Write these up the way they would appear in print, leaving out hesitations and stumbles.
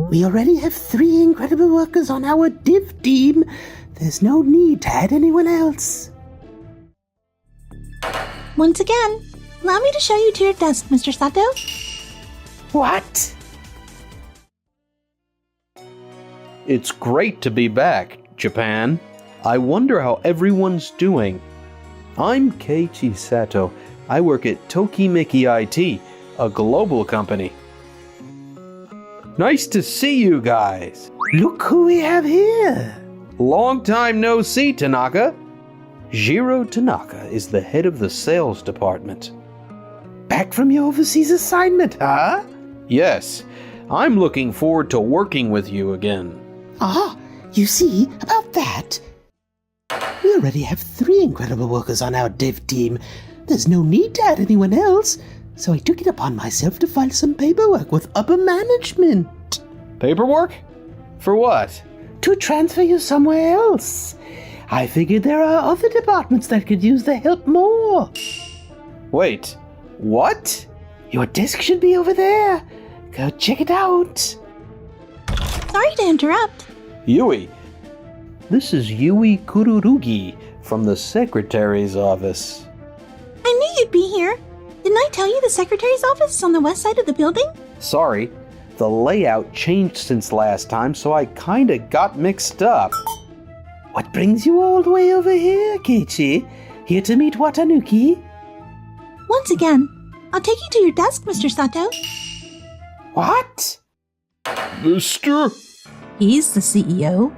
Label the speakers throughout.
Speaker 1: We already have 3 incredible workers on our div team. There's no need to add anyone else.
Speaker 2: Once again, allow me to show you to your desk, Mr. Sato.
Speaker 1: What?
Speaker 3: It's great to be back, Japan. I wonder how everyone's doing. I'm Keiichi Sato. I work at Tokimeki IT, a global company. Nice to see you guys.
Speaker 1: Look who we have here.
Speaker 3: Long time no see, Tanaka. Jiro Tanaka is the head of the sales department.
Speaker 1: Back from your overseas assignment, huh?
Speaker 3: Yes, I'm looking forward to working with you again.
Speaker 1: Ah, you see, about that. We already have 3 incredible workers on our dev team. There's no need to add anyone else, so I took it upon myself to file some paperwork with upper management.
Speaker 3: Paperwork? For what?
Speaker 1: To transfer you somewhere else. I figured there are other departments that could use the help more.
Speaker 3: Wait, what?
Speaker 1: Your desk should be over there. Go check it out.
Speaker 2: Sorry to interrupt.
Speaker 3: Yui. This is Yui Kururugi from the secretary's office.
Speaker 2: I knew you'd be here. Didn't I tell you the secretary's office is on the west side of the building?
Speaker 3: Sorry, the layout changed since last time, so I kinda got mixed up.
Speaker 1: What brings you all the way over here, Keiichi? Here to meet Watanuki?
Speaker 2: Once again, I'll take you to your desk, Mr. Sato.
Speaker 1: What?
Speaker 3: Mister?
Speaker 2: He's the CEO.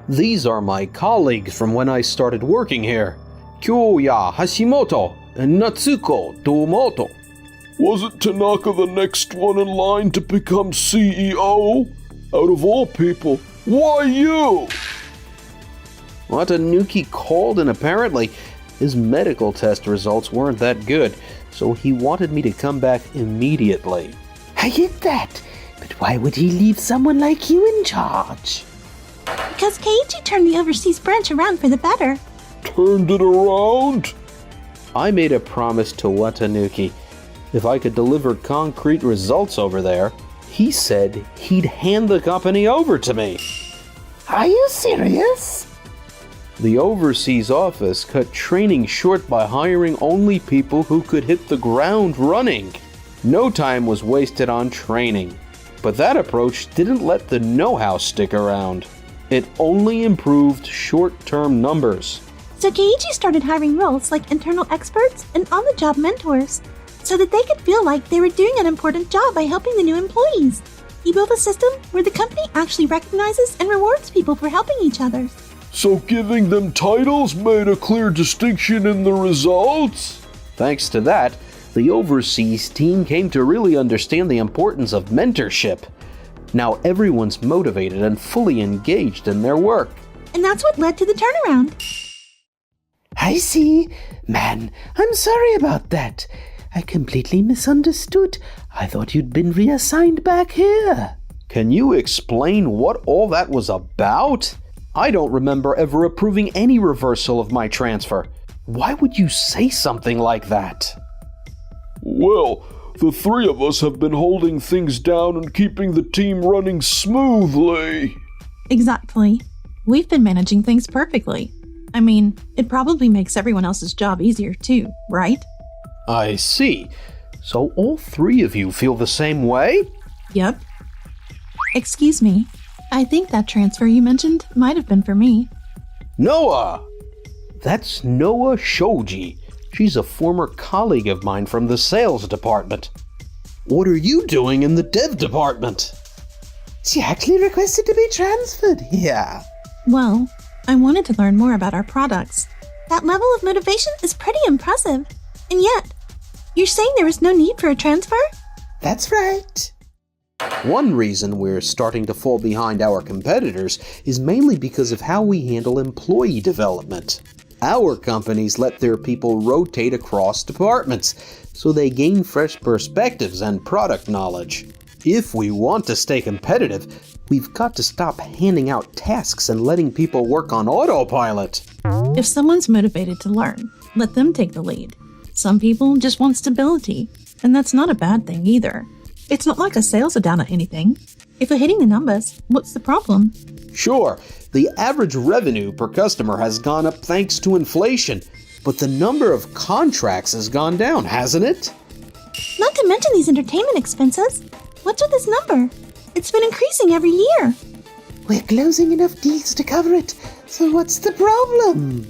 Speaker 3: These are my colleagues from when I started working here. Kyoya Hashimoto and Natsuko Tomoto.
Speaker 4: Wasn't Tanaka the next one in line to become CEO? Out of all people, why you?
Speaker 3: Watanuki called and apparently his medical test results weren't that good, so he wanted me to come back immediately.
Speaker 1: I get that, but why would he leave someone like you in charge?
Speaker 2: Because Keiichi turned the overseas branch around for the better.
Speaker 4: Turned it around?
Speaker 3: I made a promise to Watanuki. If I could deliver concrete results over there, he said he'd hand the company over to me.
Speaker 1: Are you serious?
Speaker 3: The overseas office cut training short by hiring only people who could hit the ground running. No time was wasted on training, but that approach didn't let the know-how stick around. It only improved short-term numbers.
Speaker 2: So Keiichi started hiring roles like internal experts and on-the-job mentors, so that they could feel like they were doing an important job by helping the new employees. He built a system where the company actually recognizes and rewards people for helping each other.
Speaker 4: So giving them titles made a clear distinction in the results?
Speaker 3: Thanks to that, the overseas team came to really understand the importance of mentorship. Now everyone's motivated and fully engaged in their work.
Speaker 2: And that's what led to the turnaround.
Speaker 1: I see. Man, I'm sorry about that. I completely misunderstood. I thought you'd been reassigned back here.
Speaker 3: Can you explain what all that was about? I don't remember ever approving any reversal of my transfer. Why would you say something like that?
Speaker 4: Well, the 3 of us have been holding things down and keeping the team running smoothly.
Speaker 5: Exactly. We've been managing things perfectly. I mean, it probably makes everyone else's job easier too, right?
Speaker 3: I see. So all 3 of you feel the same way?
Speaker 5: Yep. Excuse me. I think that transfer you mentioned might have been for me.
Speaker 3: Noah! That's Noah Shoji. She's a former colleague of mine from the sales department. What are you doing in the dev department?
Speaker 1: She actually requested to be transferred here.
Speaker 5: Well, I wanted to learn more about our products.
Speaker 2: That level of motivation is pretty impressive. And yet, you're saying there was no need for a transfer?
Speaker 1: That's right.
Speaker 3: One reason we're starting to fall behind our competitors is mainly because of how we handle employee development. Our companies let their people rotate across departments, so they gain fresh perspectives and product knowledge. If we want to stay competitive, we've got to stop handing out tasks and letting people work on autopilot.
Speaker 5: If someone's motivated to learn, let them take the lead. Some people just want stability, and that's not a bad thing either. It's not like a sales down at anything. If we're hitting the numbers, what's the problem?
Speaker 3: Sure, the average revenue per customer has gone up thanks to inflation, but the number of contracts has gone down, hasn't it?
Speaker 2: Not to mention these entertainment expenses. What's with this number? It's been increasing every year.
Speaker 1: We're closing enough deals to cover it, so what's the problem?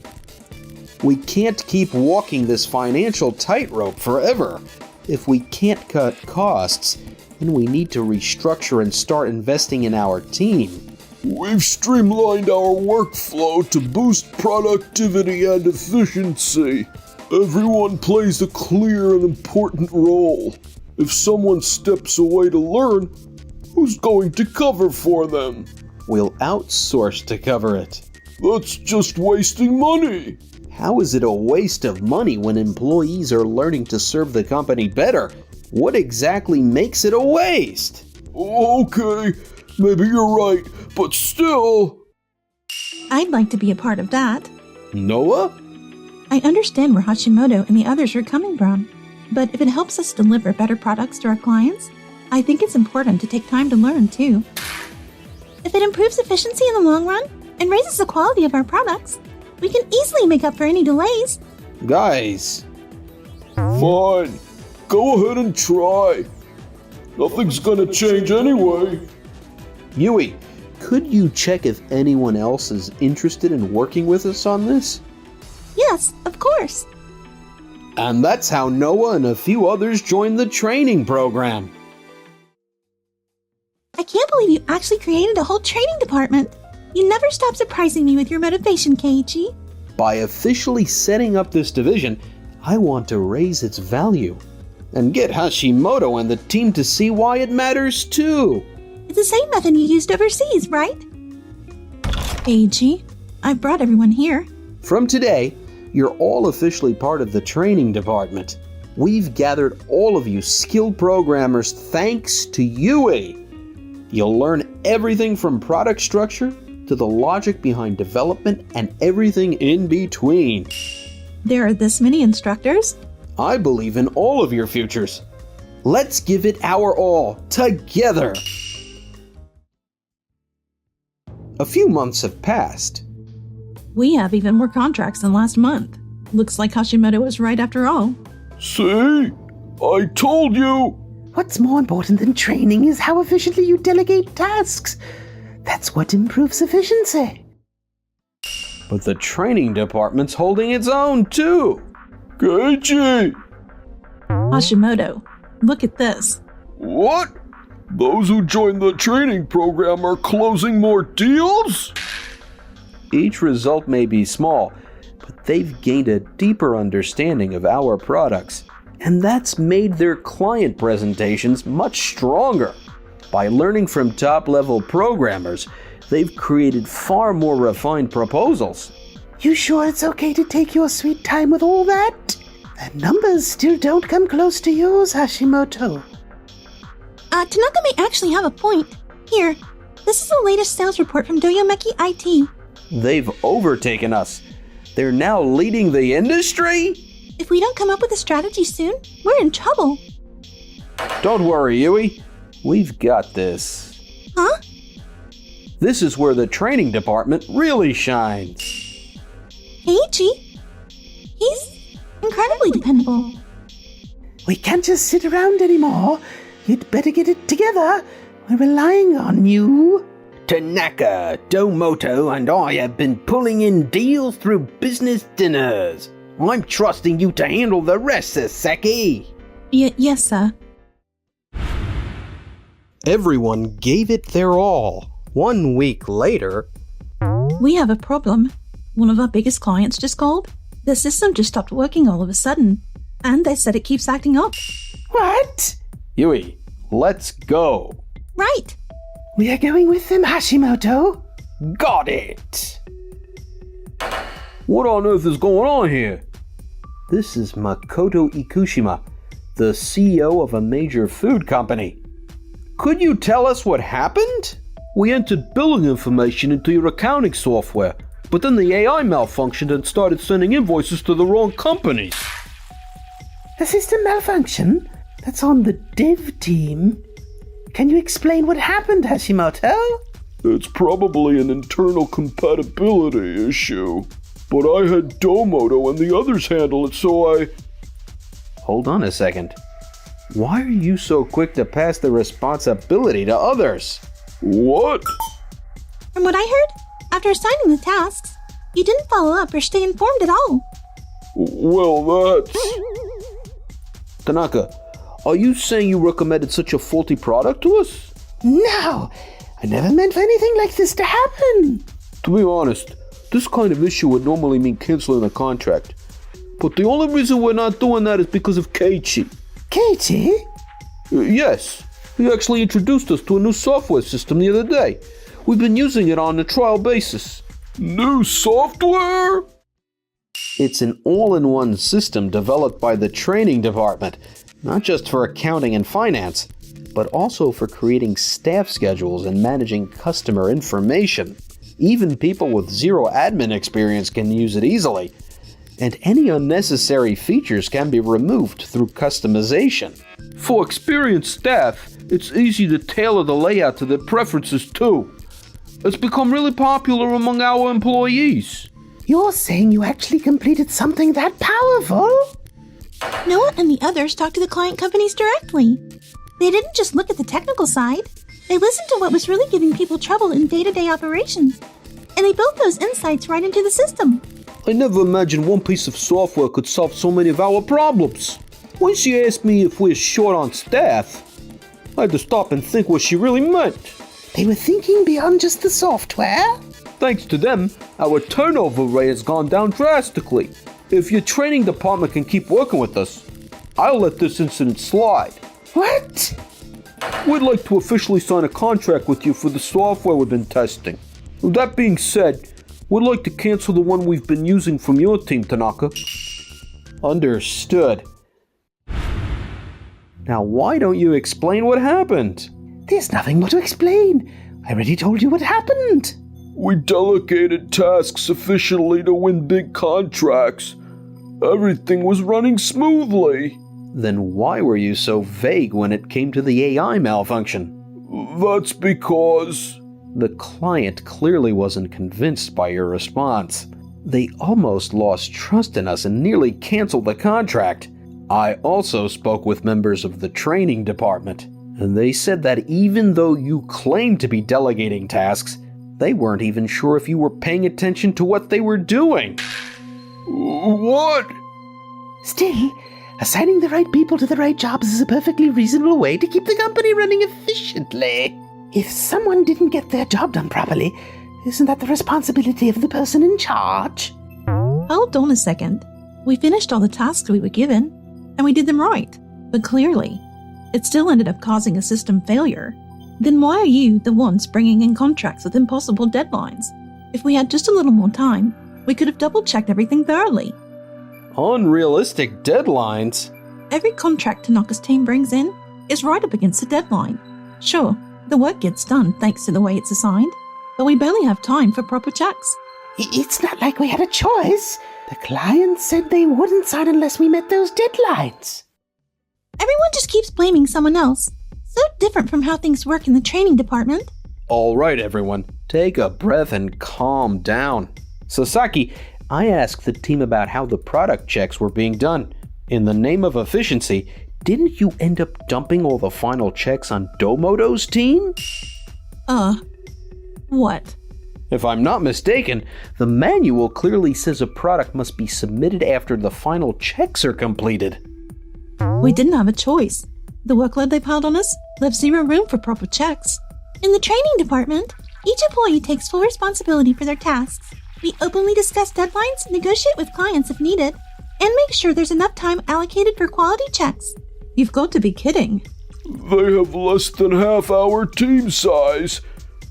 Speaker 3: We can't keep walking this financial tightrope forever. If we can't cut costs, then we need to restructure and start investing in our team.
Speaker 4: We've streamlined our workflow to boost productivity and efficiency. Everyone plays a clear and important role. If someone steps away to learn, who's going to cover for them?
Speaker 3: We'll outsource to cover it.
Speaker 4: That's just wasting money.
Speaker 3: How is it a waste of money when employees are learning to serve the company better? What exactly makes it a waste?
Speaker 4: Okay, maybe you're right, but still...
Speaker 5: I'd like to be a part of that.
Speaker 3: Noah?
Speaker 5: I understand where Hashimoto and the others are coming from, but if it helps us deliver better products to our clients, I think it's important to take time to learn too.
Speaker 2: If it improves efficiency in the long run and raises the quality of our products, we can easily make up for any delays.
Speaker 3: Guys.
Speaker 4: Fine. Go ahead and try. Nothing's gonna change anyway.
Speaker 3: Yui, could you check if anyone else is interested in working with us on this?
Speaker 2: Yes, of course.
Speaker 3: And that's how Noah and a few others joined the training program.
Speaker 2: I can't believe you actually created a whole training department. You never stop surprising me with your motivation, Keiichi.
Speaker 3: By officially setting up this division, I want to raise its value and get Hashimoto and the team to see why it matters too.
Speaker 2: It's the same method you used overseas, right?
Speaker 5: Keiichi, I've brought everyone here.
Speaker 3: From today, you're all officially part of the training department. We've gathered all of you skilled programmers thanks to Yui. You'll learn everything from product structure to the logic behind development and everything in between.
Speaker 5: There are this many instructors.
Speaker 3: I believe in all of your futures. Let's give it our all, together. A few months have passed.
Speaker 5: We have even more contracts than last month. Looks like Hashimoto was right after all.
Speaker 4: See? I told you!
Speaker 1: What's more important than training is how efficiently you delegate tasks. That's what improves efficiency.
Speaker 3: But the training department's holding its own too.
Speaker 4: Keiichi!
Speaker 5: Hashimoto, look at this.
Speaker 4: What? Those who joined the training program are closing more deals?
Speaker 3: Each result may be small, but they've gained a deeper understanding of our products. And that's made their client presentations much stronger. By learning from top-level programmers, they've created far more refined proposals.
Speaker 1: You sure it's okay to take your sweet time with all that? The numbers still don't come close to yours, Hashimoto.
Speaker 2: Tanaka may actually have a point. Here, this is the latest sales report from Doyomeki IT.
Speaker 3: They've overtaken us. They're now leading the industry?
Speaker 2: If we don't come up with a strategy soon, we're in trouble.
Speaker 3: Don't worry, Yui. We've got this.
Speaker 2: Huh?
Speaker 3: This is where the training department really shines.
Speaker 2: Keiichi? He's incredibly dependable.
Speaker 1: We can't just sit around anymore. You'd better get it together. We're relying on you.
Speaker 3: Tanaka, Domoto, and I have been pulling in deals through business dinners. I'm trusting you to handle the rest, Sasaki.
Speaker 5: Yes, sir.
Speaker 3: Everyone gave it their all. 1 week later...
Speaker 5: We have a problem. One of our biggest clients just called. The system just stopped working all of a sudden. And they said it keeps acting up.
Speaker 1: What?
Speaker 3: Yui, let's go.
Speaker 2: Right.
Speaker 1: We are going with them, Hashimoto.
Speaker 3: Got it. What on earth is going on here? This is Makoto Ikushima, the CEO of a major food company. Could you tell us what happened?
Speaker 4: We entered billing information into your accounting software, but then the AI malfunctioned and started sending invoices to the wrong companies.
Speaker 1: The system malfunction? That's on the dev team. Can you explain what happened, Hashimoto?
Speaker 4: It's probably an internal compatibility issue. But I had Domoto and the others handle it, so I...
Speaker 3: Hold on a second. Why are you so quick to pass the responsibility to others?
Speaker 4: What?
Speaker 2: From what I heard, after assigning the tasks, you didn't follow up or stay informed at all.
Speaker 4: Well, that's...
Speaker 3: Tanaka, are you saying you recommended such a faulty product to us?
Speaker 1: No, I never meant for anything like this to happen.
Speaker 3: To be honest, this kind of issue would normally mean canceling a contract. But the only reason we're not doing that is because of Keiichi.
Speaker 1: Katie?
Speaker 3: Yes, he actually introduced us to a new software system the other day. We've been using it on a trial basis.
Speaker 4: New software?
Speaker 3: It's an all-in-one system developed by the training department, not just for accounting and finance, but also for creating staff schedules and managing customer information. Even people with zero admin experience can use it easily, and any unnecessary features can be removed through customization. For experienced staff, it's easy to tailor the layout to their preferences too. It's become really popular among our employees.
Speaker 1: You're saying you actually completed something that powerful?
Speaker 2: Noah and the others talked to the client companies directly. They didn't just look at the technical side. They listened to what was really giving people trouble in day-to-day operations. And they built those insights right into the system.
Speaker 3: I never imagined one piece of software could solve so many of our problems. When she asked me if we're short on staff, I had to stop and think what she really meant.
Speaker 1: They were thinking beyond just the software?
Speaker 3: Thanks to them, our turnover rate has gone down drastically. If your training department can keep working with us, I'll let this incident slide.
Speaker 1: What?
Speaker 3: We'd like to officially sign a contract with you for the software we've been testing. That being said, we'd like to cancel the one we've been using from your team, Tanaka. Understood. Now why don't you explain what happened?
Speaker 1: There's nothing more to explain. I already told you what happened.
Speaker 4: We delegated tasks sufficiently to win big contracts. Everything was running smoothly.
Speaker 3: Then why were you so vague when it came to the AI malfunction?
Speaker 4: That's because...
Speaker 3: The client clearly wasn't convinced by your response. They almost lost trust in us and nearly canceled the contract. I also spoke with members of the training department, and they said that even though you claimed to be delegating tasks, they weren't even sure if you were paying attention to what they were doing.
Speaker 4: What?
Speaker 1: Still, assigning the right people to the right jobs is a perfectly reasonable way to keep the company running efficiently. If someone didn't get their job done properly, isn't that the responsibility of the person in charge?
Speaker 5: Hold on a second. We finished all the tasks we were given, and we did them right. But clearly, it still ended up causing a system failure. Then why are you the ones bringing in contracts with impossible deadlines? If we had just a little more time, we could have double-checked everything thoroughly.
Speaker 3: Unrealistic deadlines?
Speaker 5: Every contract Tanaka's team brings in is right up against the deadline. Sure, the work gets done thanks to the way it's assigned, but we barely have time for proper checks.
Speaker 1: It's not like we had a choice. The client said they wouldn't sign unless we met those deadlines.
Speaker 2: Everyone just keeps blaming someone else. So different from how things work in the training department.
Speaker 3: All right, everyone, take a breath and calm down. Sasaki, I asked the team about how the product checks were being done. In the name of efficiency, didn't you end up dumping all the final checks on Domoto's team?
Speaker 5: What?
Speaker 3: If I'm not mistaken, the manual clearly says a product must be submitted after the final checks are completed.
Speaker 5: We didn't have a choice. The workload they piled on us left zero room for proper checks.
Speaker 2: In the training department, each employee takes full responsibility for their tasks. We openly discuss deadlines, negotiate with clients if needed, and make sure there's enough time allocated for quality checks.
Speaker 5: You've got to be kidding.
Speaker 4: They have less than half our team size,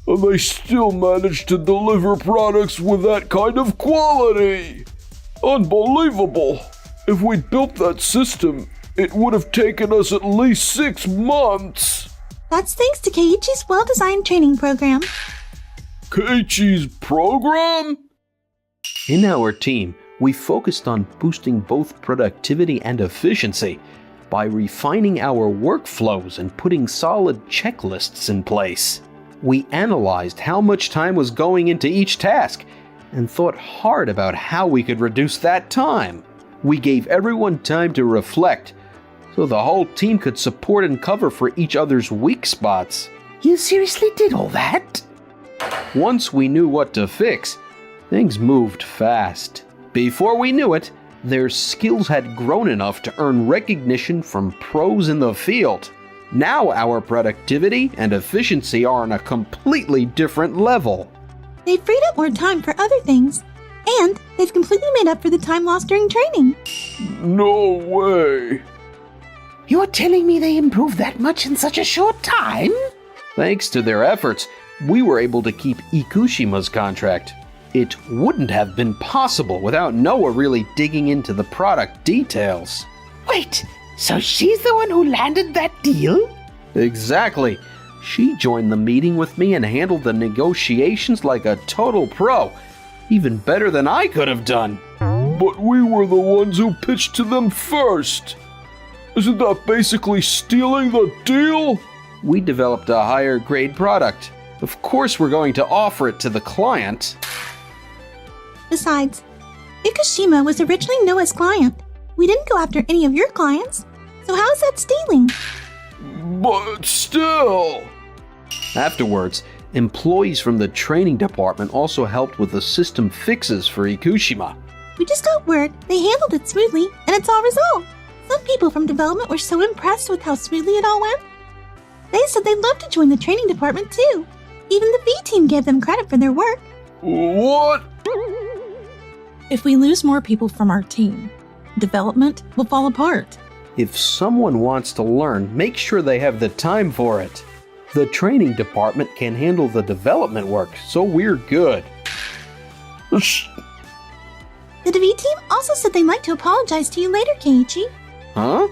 Speaker 4: and they still manage to deliver products with that kind of quality. Unbelievable. If we'd built that system, it would have taken us at least 6 months.
Speaker 2: That's thanks to Keiichi's well-designed training program.
Speaker 4: Keiichi's program?
Speaker 3: In our team, we focused on boosting both productivity and efficiency. by refining our workflows and putting solid checklists in place. We analyzed how much time was going into each task and thought hard about how we could reduce that time. We gave everyone time to reflect so the whole team could support and cover for each other's weak spots.
Speaker 1: You seriously did all that?
Speaker 3: Once we knew what to fix, things moved fast. Before we knew it, their skills had grown enough to earn recognition from pros in the field. Now our productivity and efficiency are on a completely different level.
Speaker 2: They've freed up more time for other things, and they've completely made up for the time lost during training.
Speaker 4: No way.
Speaker 1: You're telling me they improved that much in such a short time?
Speaker 3: Thanks to their efforts, we were able to keep Ikushima's contract. It wouldn't have been possible without Noah really digging into the product details.
Speaker 1: Wait, so she's the one who landed that deal?
Speaker 3: Exactly. She joined the meeting with me and handled the negotiations like a total pro, even better than I could have done.
Speaker 4: But we were the ones who pitched to them first. Isn't that basically stealing the deal?
Speaker 3: We developed a higher grade product. Of course we're going to offer it to the client.
Speaker 2: Besides, Ikushima was originally Noah's client. We didn't go after any of your clients, so how is that stealing?
Speaker 4: But still.
Speaker 3: Afterwards, employees from the training department also helped with the system fixes for Ikushima.
Speaker 2: We just got word they handled it smoothly, and it's all resolved. Some people from development were so impressed with how smoothly it all went. They said they'd love to join the training department too. Even the V team gave them credit for their work.
Speaker 4: What?
Speaker 5: If we lose more people from our team, development will fall apart.
Speaker 3: If someone wants to learn, make sure they have the time for it. The training department can handle the development work, so we're good.
Speaker 2: The V team also said they'd like to apologize to you later, Keiichi.
Speaker 3: Huh?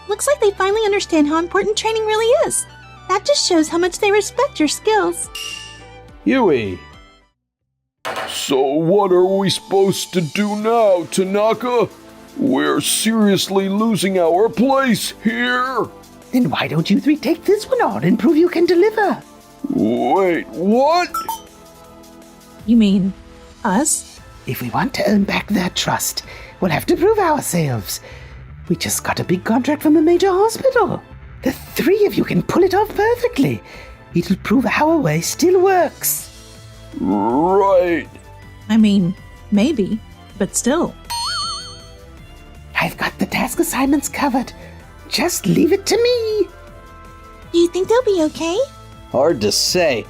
Speaker 2: Looks like they finally understand how important training really is. That just shows how much they respect your skills.
Speaker 3: Yui.
Speaker 4: So what are we supposed to do now, Tanaka? We're seriously losing our place here.
Speaker 1: Then why don't you three take this one on and prove you can deliver?
Speaker 4: Wait, what?
Speaker 5: You mean us?
Speaker 1: If we want to earn back their trust, we'll have to prove ourselves. We just got a big contract from a major hospital. The three of you can pull it off perfectly. It'll prove our way still works.
Speaker 4: Right.
Speaker 5: I mean, maybe, but still.
Speaker 1: I've got the task assignments covered. Just leave it to me.
Speaker 2: Do you think they'll be okay?
Speaker 3: Hard to say.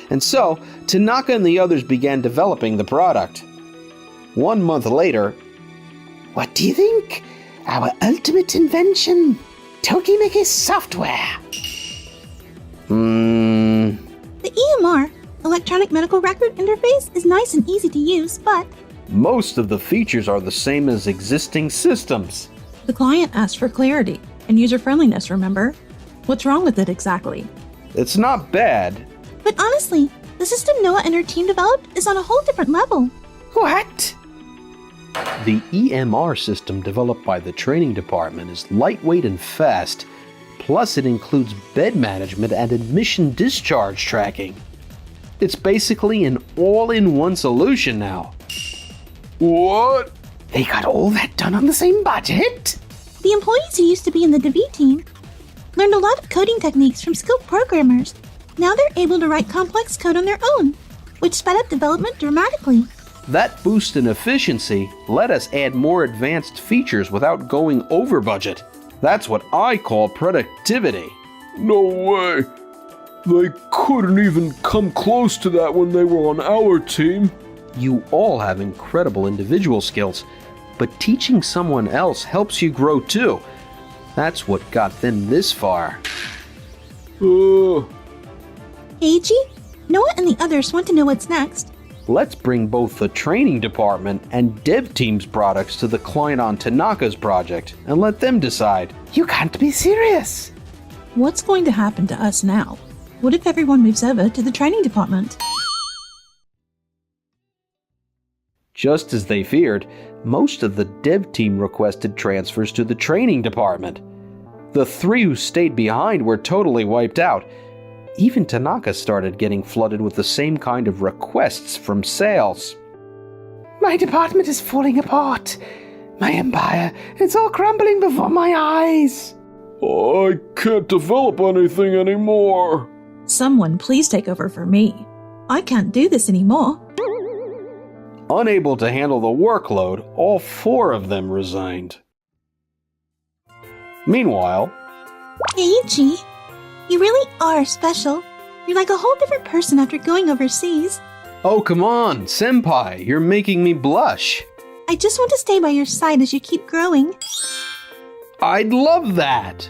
Speaker 3: And so, Tanaka and the others began developing the product. 1 month later,
Speaker 1: What do you think? Our ultimate invention, Tokimeki software.
Speaker 2: The EMR, Electronic Medical Record Interface, is nice and easy to use, but
Speaker 3: most of the features are the same as existing systems.
Speaker 5: The client asked for clarity and user-friendliness, remember? What's wrong with it exactly?
Speaker 3: It's not bad.
Speaker 2: But honestly, the system Noah and her team developed is on a whole different level.
Speaker 1: What?
Speaker 3: The EMR system developed by the training department is lightweight and fast, plus it includes bed management and admission discharge tracking. It's basically an all-in-one solution now.
Speaker 4: What?
Speaker 1: They got all that done on the same budget?
Speaker 2: The employees who used to be in the DeV team learned a lot of coding techniques from skilled programmers. Now they're able to write complex code on their own, which sped up development dramatically.
Speaker 3: That boost in efficiency let us add more advanced features without going over budget. That's what I call productivity.
Speaker 4: No way. They couldn't even come close to that when they were on our team.
Speaker 3: You all have incredible individual skills, but teaching someone else helps you grow too. That's what got them this far.
Speaker 2: Keiichi, Noah and the others want to know what's next.
Speaker 3: Let's bring both the training department and dev team's products to the client on Tanaka's project and let them decide.
Speaker 1: You can't be serious.
Speaker 5: What's going to happen to us now? What if everyone moves over to the training department?
Speaker 3: Just as they feared, most of the dev team requested transfers to the training department. The 3 who stayed behind were totally wiped out. Even Tanaka started getting flooded with the same kind of requests from sales.
Speaker 1: My department is falling apart. My empire, it's all crumbling before my eyes.
Speaker 4: I can't develop anything anymore.
Speaker 5: Someone please take over for me. I can't do this anymore.
Speaker 3: Unable to handle the workload, all 4 of them resigned. Meanwhile,
Speaker 2: Eiichi, you really are special. You're like a whole different person after going overseas.
Speaker 3: oh come on, senpai, you're making me blush.
Speaker 2: I just want to stay by your side as you keep growing.
Speaker 3: I'd love that.